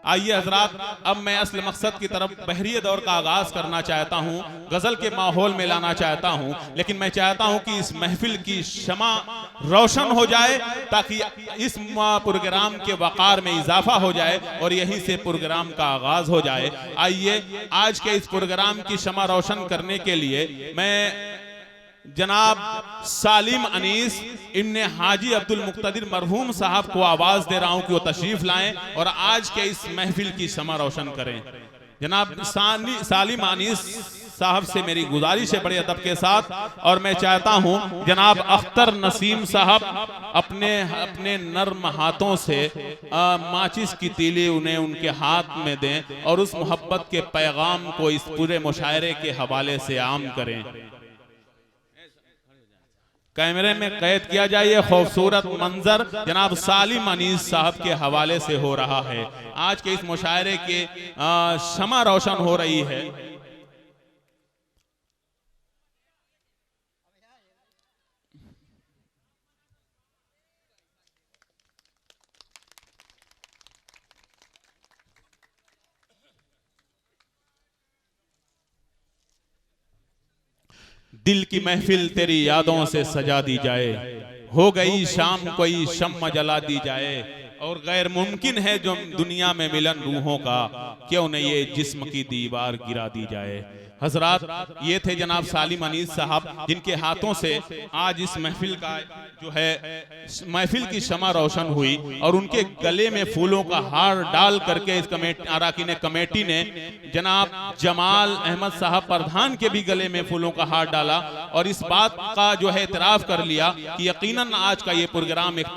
आइए हजरात, अब मैं असल मकसद की तरफ बहरी दौर का आगाज करना चाहता हूँ, गजल के माहौल में लाना चाहता हूँ। लेकिन मैं चाहता हूँ कि इस महफिल की शमा रोशन हो जाए ताकि इस प्रोग्राम के वक़ार में इजाफा हो जाए और यहीं से प्रोग्राम का आगाज हो जाए। आइए आज के इस प्रोग्राम की शमा रोशन करने के लिए मैं जनाब सालिम अनीस इब्ने हाजी अब्दुल मुक्तदिर मरहूम साहब को आवाज दे रहा हूं कि वो तशरीफ लाएं और आज के इस महफिल की शमा रोशन करें। जनाब सालिम अनीस साहब से मेरी गुजारिश है बड़े अदब के साथ, और मैं चाहता हूं जनाब अख्तर नसीम साहब अपने नर्म हाथों से माचिस की तीली उन्हें उनके हाथ में दें और उस मोहब्बत के पैगाम को इस पूरे मुशायरे के हवाले से आम करें। कैमरे में कैद किया जाए ये खूबसूरत मंजर जनाब सालिम अनीस साहब के हवाले से हो रहा है। आज के इस मुशायरे के शमा रोशन हो रही है। दिल की महफिल तेरी यादों से सजा दी जाए, हो गई शाम कोई शम्मा जला दी जाए, और गैर मुमकिन है जो दुनिया में मिलन रूहों का, क्यों न ये जिस्म की दीवार गिरा दी जाए। हजरात, ये थे जनाब सालिम अनीस साहब जिनके हाथों से आज इस महफिल का जो है महफिल की शमा रोशन हुई, और उनके गले में फूलों का हार डाल करके इस अराकीन कमेटी ने जनाब जमाल अहमद साहब प्रधान के भी गले में फूलों का हार डाला और इस बात का जो है इतराफ कर लिया कि यकीनन आज का ये प्रोग्राम एक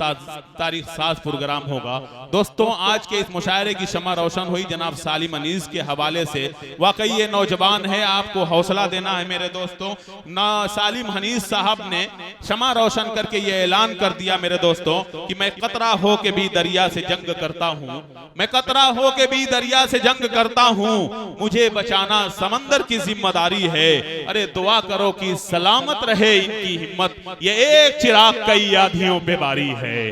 तारीख साज प्रोग्राम होगा। दोस्तों, आज के इस मुशायरे की शमा रोशन हुई जनाब सालिम अनीस के हवाले से। वाकई ये नौजवान है, आपको हौसला देना है मेरे दोस्तों। ना सालिम अनीस साहब ने शमा रोशन करके ये ऐलान कर दिया मेरे दोस्तों कि मैं कतरा हो के भी दरिया से जंग करता हूँ, मैं कतरा हो के भी दरिया से जंग करता हूँ, मुझे बचाना समंदर की जिम्मेदारी है। अरे दुआ करो कि सलामत रहे इनकी हिम्मत, ये एक चिराग कई आधियों पे बारी है।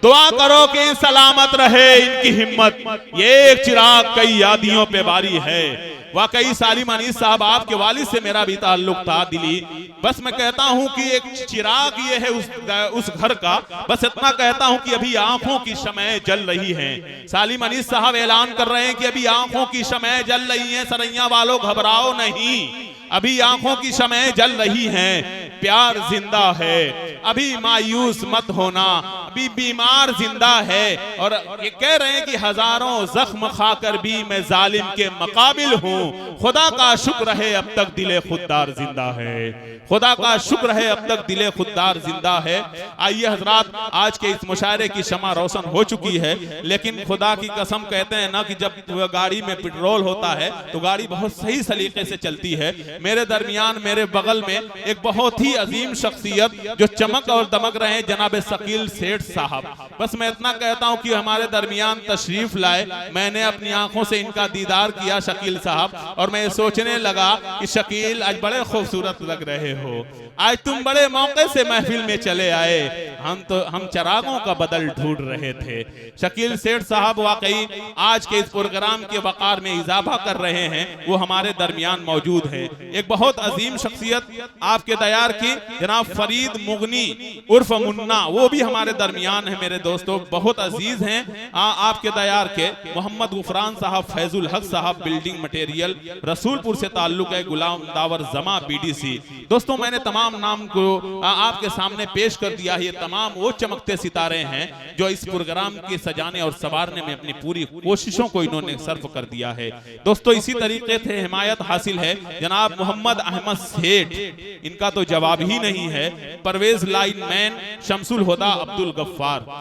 दुआ करो कि सलामत रहे इनकी हिम्मत, ये एक चिराग कई आधियों पे बारी है। वाकई सालिम अनीस साहब, आपके वालिद से मेरा भी ताल्लुक था दिली। बस मैं कहता हूं कि एक चिराग ये है उस घर का, बस इतना कहता हूं कि अभी आंखों की शमएं जल रही हैं। सालिम अनीस साहब ऐलान कर रहे हैं कि अभी आंखों की शमएं जल रही हैं, सरैया वालों घबराओ नहीं, अभी आंखों की शमएं जल रही हैं, प्यार जिंदा है, अभी मायूस मत होना, अभी बीमार जिंदा है। और ये कह रहे हैं कि हजारों जख्म खाकर भी मैं जालिम के मुकाबिल हूँ, खुदा का शुक्र है अब तक दिले खुददार जिंदा है, खुदा का शुक्र है अब तक दिले खुददार जिंदा है। आइए हजरात, आज के इस मुशायरे की शमा रोशन हो चुकी है, लेकिन खुदा की कसम कहते हैं ना कि जब गाड़ी में पेट्रोल होता है तो गाड़ी बहुत सही सलीके से चलती है। मेरे दरमियान मेरे बगल में एक बहुत ही अजीम शख्सियत जो चमक और दमक रहे हैं जनाब शकील सेठ साहब। बस मैं इतना कहता हूं कि हमारे दरमियान तशरीफ लाए। मैंने अपनी आंखों से इनका दीदार किया शकील साहब, और मैं सोचने लगा कि शकील आज बड़े खूबसूरत लग रहे हो, आज तुम बड़े मौके से महफिल में चले आए, हम चरागों का बदल ढूंढ रहे थे। शकील सेठ साहब वाकई आज के इस प्रोग्राम के वकार में इजाफा कर रहे हैं, वो हमारे दरमियान मौजूद है। एक बहुत अजीम शख्सियत आपके दयार की जनाब फरीद मुगनी उर्फ मुन्ना, वो भी हमारे दरमियान है मेरे दोस्तों, बहुत अजीज हैं आपके दयार के। मोहम्मद गुफरान साहब, फैजुल हक साहब, बिल्डिंग मटेरियल रसूलपुर से ताल्लुक है, गुलाम दावर जमा बीडीसी। दोस्तों, मैंने तमाम नाम को आपके सामने पेश कर दिया है। ये तमाम वो चमकते सितारे हैं जो इस प्रोग्राम के सजाने और संवारने में अपनी पूरी कोशिशों को इन्होंने सर्फ कर दिया है। दोस्तों, इसी तरीके से हिमायत हासिल है जनाब मोहम्मद अहमद सेठ, इनका तो जवाब ही नहीं है। परवेज लाइनमैन, शमसुल हुदा अब्दुल गफ्फार।